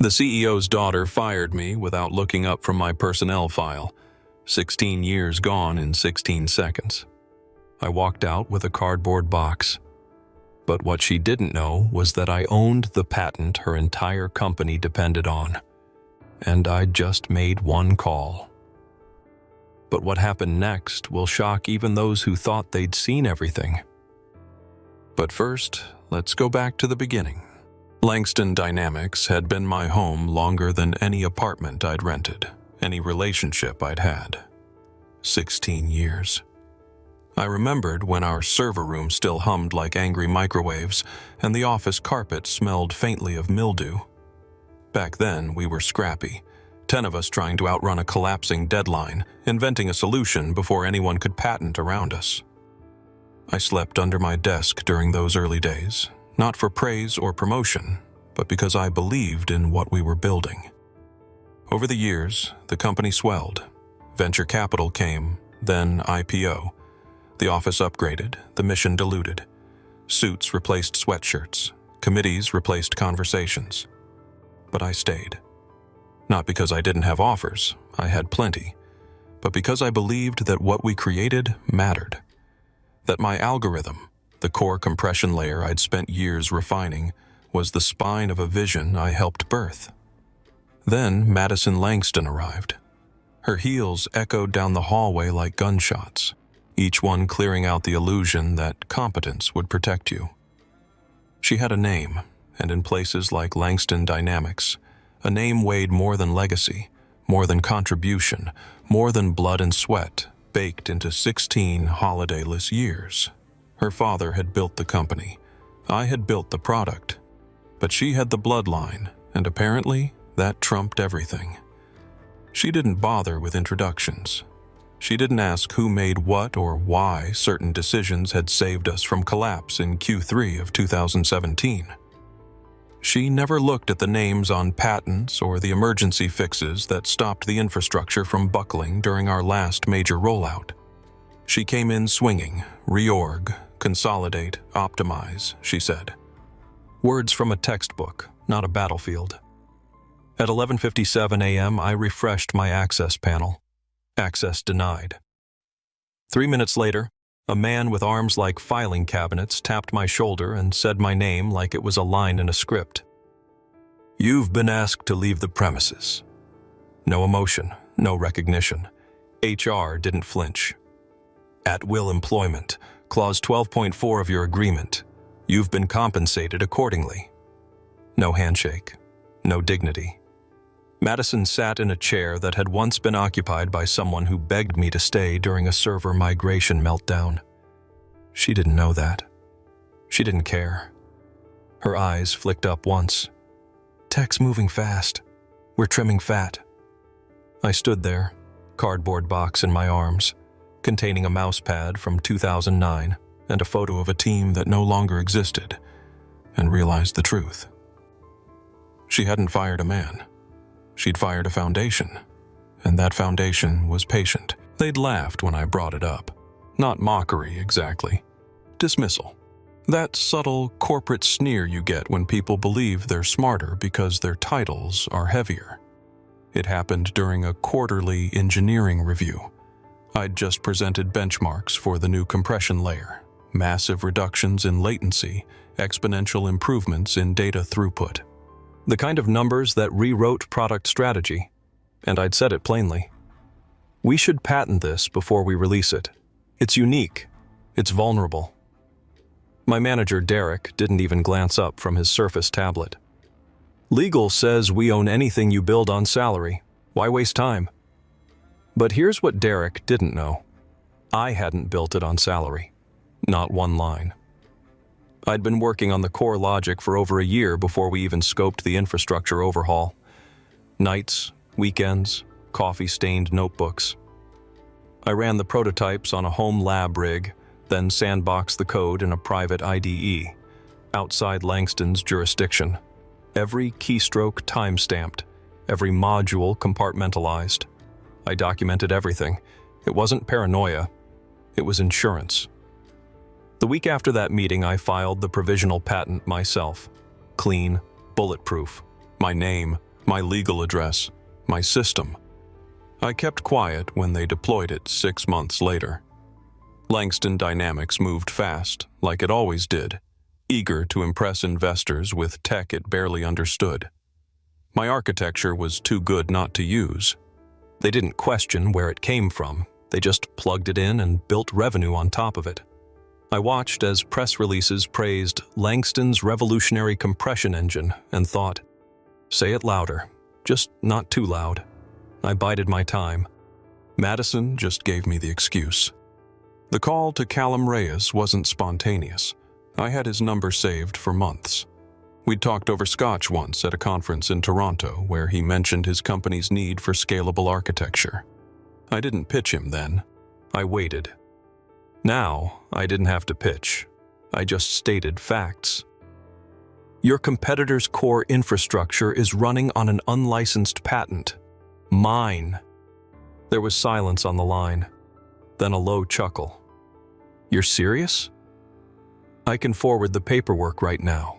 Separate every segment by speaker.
Speaker 1: The CEO's daughter fired me without looking up from my personnel file. 16 years gone in 16 seconds. I walked out with a cardboard box. But what she didn't know was that I owned the patent her entire company depended on. And I'd just made one call. But what happened next will shock even those who thought they'd seen everything. But first, let's go back to the beginning. Langston Dynamics had been my home longer than any apartment I'd rented, any relationship I'd had. 16 years. I remembered when our server room still hummed like angry microwaves and the office carpet smelled faintly of mildew. Back then, we were scrappy, 10 of us trying to outrun a collapsing deadline, inventing a solution before anyone could patent around us. I slept under my desk during those early days, not for praise or promotion, but because I believed in what we were building. Over the years, the company swelled. Venture capital came, then IPO. The office upgraded, the mission diluted. Suits replaced sweatshirts, committees replaced conversations. But I stayed. Not because I didn't have offers, I had plenty, but because I believed that what we created mattered. That my algorithm, the core compression layer I'd spent years refining, was the spine of a vision I helped birth. Then Madison Langston arrived. Her heels echoed down the hallway like gunshots, each one clearing out the illusion that competence would protect you. She had a name, and in places like Langston Dynamics, a name weighed more than legacy, more than contribution, more than blood and sweat, baked into 16 holidayless years. Her father had built the company. I had built the product. But she had the bloodline, and apparently that trumped everything. She didn't bother with introductions. She didn't ask who made what or why certain decisions had saved us from collapse in Q3 of 2017. She never looked at the names on patents or the emergency fixes that stopped the infrastructure from buckling during our last major rollout. She came in swinging, reorg, consolidate, optimize, she said. Words from a textbook, not a battlefield. At 11:57 a.m., I refreshed my access panel. Access denied. 3 minutes later, a man with arms like filing cabinets tapped my shoulder and said my name like it was a line in a script. "You've been asked to leave the premises." No emotion, no recognition. HR didn't flinch. "At-will employment, clause 12.4 of your agreement. You've been compensated accordingly." No handshake, no dignity. Madison sat in a chair that had once been occupied by someone who begged me to stay during a server migration meltdown. She didn't know that. She didn't care. Her eyes flicked up once. "Tech's moving fast. We're trimming fat." I stood there, cardboard box in my arms, containing a mouse pad from 2009 and a photo of a team that no longer existed, and realized the truth. She hadn't fired a man. She'd fired a foundation, and that foundation was patient. They'd laughed when I brought it up. Not mockery, exactly. Dismissal. That subtle corporate sneer you get when people believe they're smarter because their titles are heavier. It happened during a quarterly engineering review. I'd just presented benchmarks for the new compression layer, massive reductions in latency, exponential improvements in data throughput. The kind of numbers that rewrote product strategy, and I'd said it plainly. We should patent this before we release it. It's unique. It's vulnerable. My manager, Derek, didn't even glance up from his Surface tablet. "Legal says we own anything you build on salary. Why waste time?" But here's what Derek didn't know. I hadn't built it on salary. Not one line. I'd been working on the core logic for over a year before we even scoped the infrastructure overhaul. Nights, weekends, coffee-stained notebooks. I ran the prototypes on a home lab rig, then sandboxed the code in a private IDE, outside Langston's jurisdiction. Every keystroke time-stamped, every module compartmentalized. I documented everything. It wasn't paranoia. It was insurance. The week after that meeting, I filed the provisional patent myself. Clean, bulletproof. My name, my legal address, my system. I kept quiet when they deployed it 6 months later. Langston Dynamics moved fast, like it always did, eager to impress investors with tech it barely understood. My architecture was too good not to use. They didn't question where it came from. They just plugged it in and built revenue on top of it. I watched as press releases praised Langston's revolutionary compression engine and thought, say it louder, just not too loud. I bided my time. Madison just gave me the excuse. The call to Callum Reyes wasn't spontaneous. I had his number saved for months. We'd talked over scotch once at a conference in Toronto where he mentioned his company's need for scalable architecture. I didn't pitch him then. I waited. Now, I didn't have to pitch. I just stated facts. Your competitor's core infrastructure is running on an unlicensed patent. Mine. There was silence on the line, then a low chuckle. You're serious? I can forward the paperwork right now.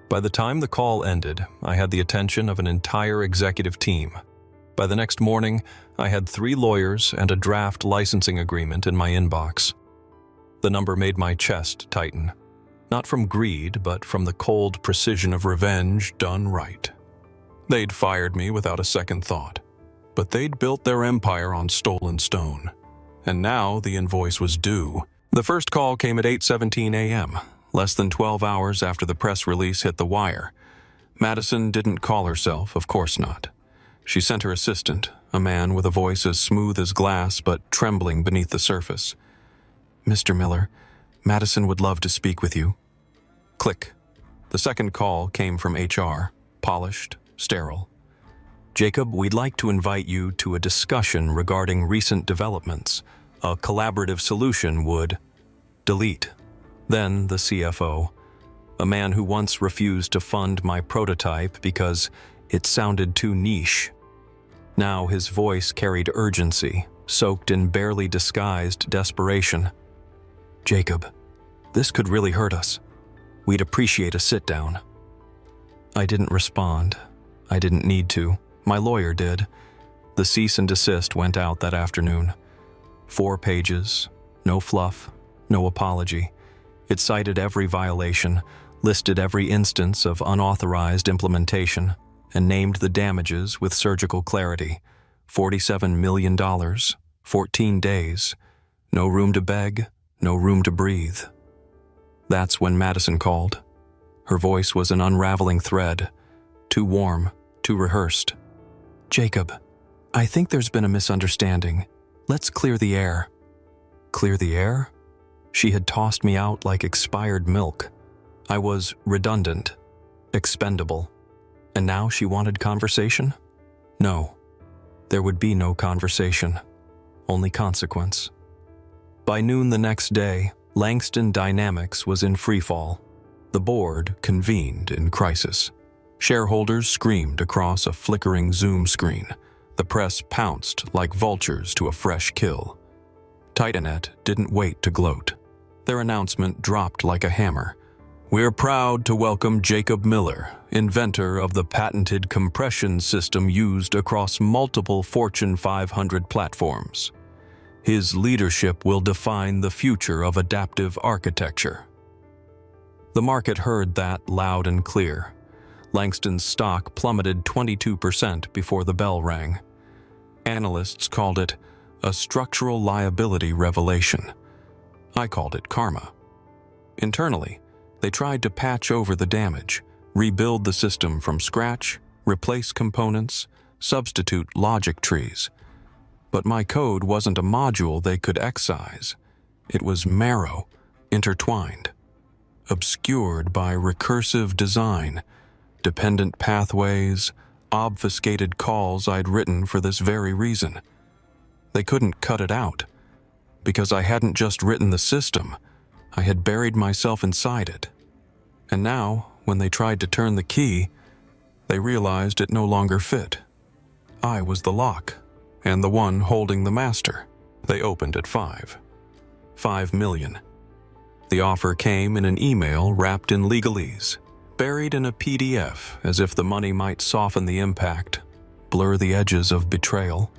Speaker 1: By the time the call ended, I had the attention of an entire executive team. By the next morning, I had 3 lawyers and a draft licensing agreement in my inbox. The number made my chest tighten, not from greed, but from the cold precision of revenge done right. They'd fired me without a second thought, but they'd built their empire on stolen stone. And now the invoice was due. The first call came at 8:17 a.m., less than 12 hours after the press release hit the wire. Madison didn't call herself, of course not. She sent her assistant, a man with a voice as smooth as glass but trembling beneath the surface. Mr. Miller, Madison would love to speak with you. Click. The second call came from HR, polished, sterile. Jacob, we'd like to invite you to a discussion regarding recent developments. A collaborative solution would... Delete. Then the CFO, a man who once refused to fund my prototype because it sounded too niche. Now his voice carried urgency, soaked in barely disguised desperation. Jacob, this could really hurt us. We'd appreciate a sit-down. I didn't respond. I didn't need to. My lawyer did. The cease and desist went out that afternoon. 4 pages, no fluff, no apology. It cited every violation, listed every instance of unauthorized implementation, and named the damages with surgical clarity. $47 million, 14 days, no room to beg, no room to breathe. That's when Madison called. Her voice was an unraveling thread, too warm, too rehearsed. Jacob, I think there's been a misunderstanding. Let's clear the air. Clear the air? She had tossed me out like expired milk. I was redundant, expendable. And now she wanted conversation? No. There would be no conversation. Only consequence. By noon the next day, Langston Dynamics was in freefall. The board convened in crisis. Shareholders screamed across a flickering Zoom screen. The press pounced like vultures to a fresh kill. Titanet didn't wait to gloat. Their announcement dropped like a hammer. We're proud to welcome Jacob Miller, inventor of the patented compression system used across multiple Fortune 500 platforms. His leadership will define the future of adaptive architecture. The market heard that loud and clear. Langston's stock plummeted 22% before the bell rang. Analysts called it a structural liability revelation. I called it karma. Internally, they tried to patch over the damage, rebuild the system from scratch, replace components, substitute logic trees. But my code wasn't a module they could excise. It was marrow, intertwined, obscured by recursive design, dependent pathways, obfuscated calls I'd written for this very reason. They couldn't cut it out, because I hadn't just written the system, I had buried myself inside it. And now, when they tried to turn the key, they realized it no longer fit. I was the lock, and the one holding the master. They opened at $5 million. The offer came in an email wrapped in legalese, buried in a PDF as if the money might soften the impact, blur the edges of betrayal.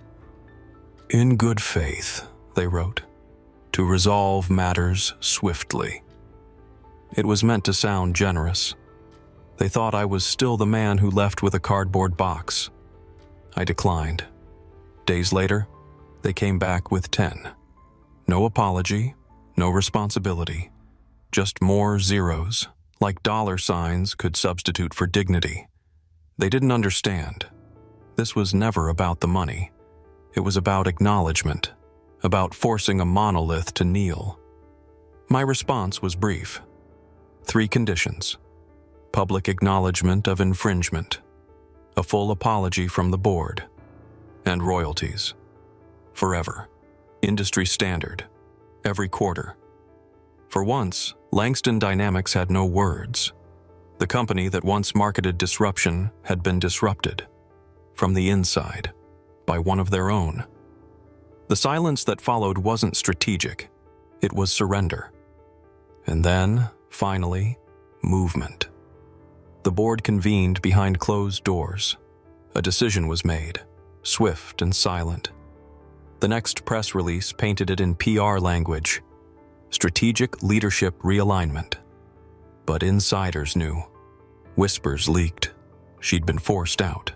Speaker 1: "In good faith," they wrote, "to resolve matters swiftly." It was meant to sound generous. They thought I was still the man who left with a cardboard box. I declined. Days later, they came back with 10. No apology, no responsibility, just more zeros, like dollar signs could substitute for dignity. They didn't understand. This was never about the money. It was about acknowledgement, about forcing a monolith to kneel. My response was brief. 3 conditions: public acknowledgement of infringement, a full apology from the board, and royalties. Forever. Industry standard. Every quarter. For once, Langston Dynamics had no words. The company that once marketed disruption had been disrupted. From the inside. By one of their own. The silence that followed wasn't strategic. It was surrender. And then, finally, movement. The board convened behind closed doors. A decision was made, swift and silent. The next press release painted it in PR language: strategic leadership realignment. But insiders knew. Whispers leaked. She'd been forced out.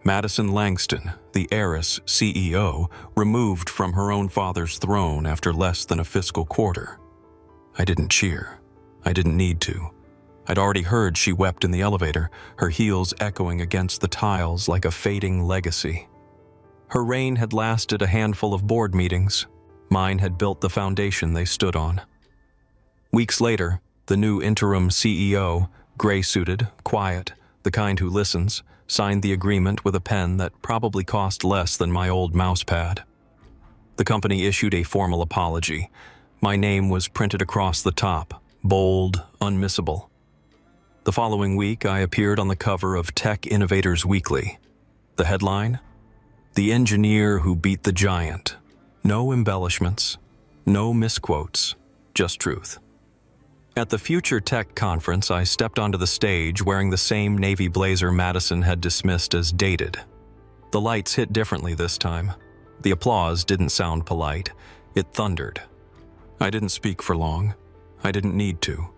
Speaker 1: Madison Langston, the heiress CEO, removed from her own father's throne after less than a fiscal quarter. I didn't cheer. I didn't need to. I'd already heard she wept in the elevator, her heels echoing against the tiles like a fading legacy. Her reign had lasted a handful of board meetings. Mine had built the foundation they stood on. Weeks later, the new interim CEO, gray-suited, quiet, the kind who listens, signed the agreement with a pen that probably cost less than my old mousepad. The company issued a formal apology. My name was printed across the top, bold, unmissable. The following week, I appeared on the cover of Tech Innovators Weekly. The headline? "The engineer who beat the giant." No embellishments, no misquotes, just truth. At the Future Tech Conference, I stepped onto the stage wearing the same navy blazer Madison had dismissed as dated. The lights hit differently this time. The applause didn't sound polite. It thundered. I didn't speak for long. I didn't need to.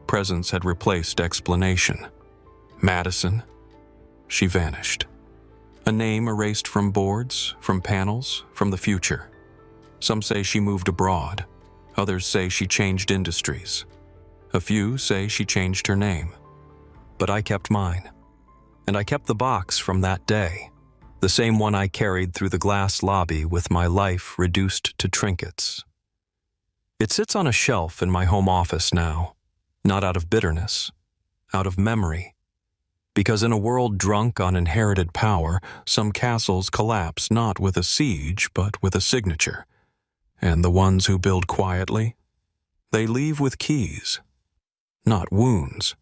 Speaker 1: Presence had replaced explanation. Madison. She vanished. A name erased from boards, from panels, from the future. Some say she moved abroad. Others say she changed industries. A few say she changed her name. But I kept mine. And I kept the box from that day. The same one I carried through the glass lobby with my life reduced to trinkets. It sits on a shelf in my home office now. Not out of bitterness. Out of memory. Because in a world drunk on inherited power, some castles collapse not with a siege, but with a signature. And the ones who build quietly, they leave with keys, not wounds.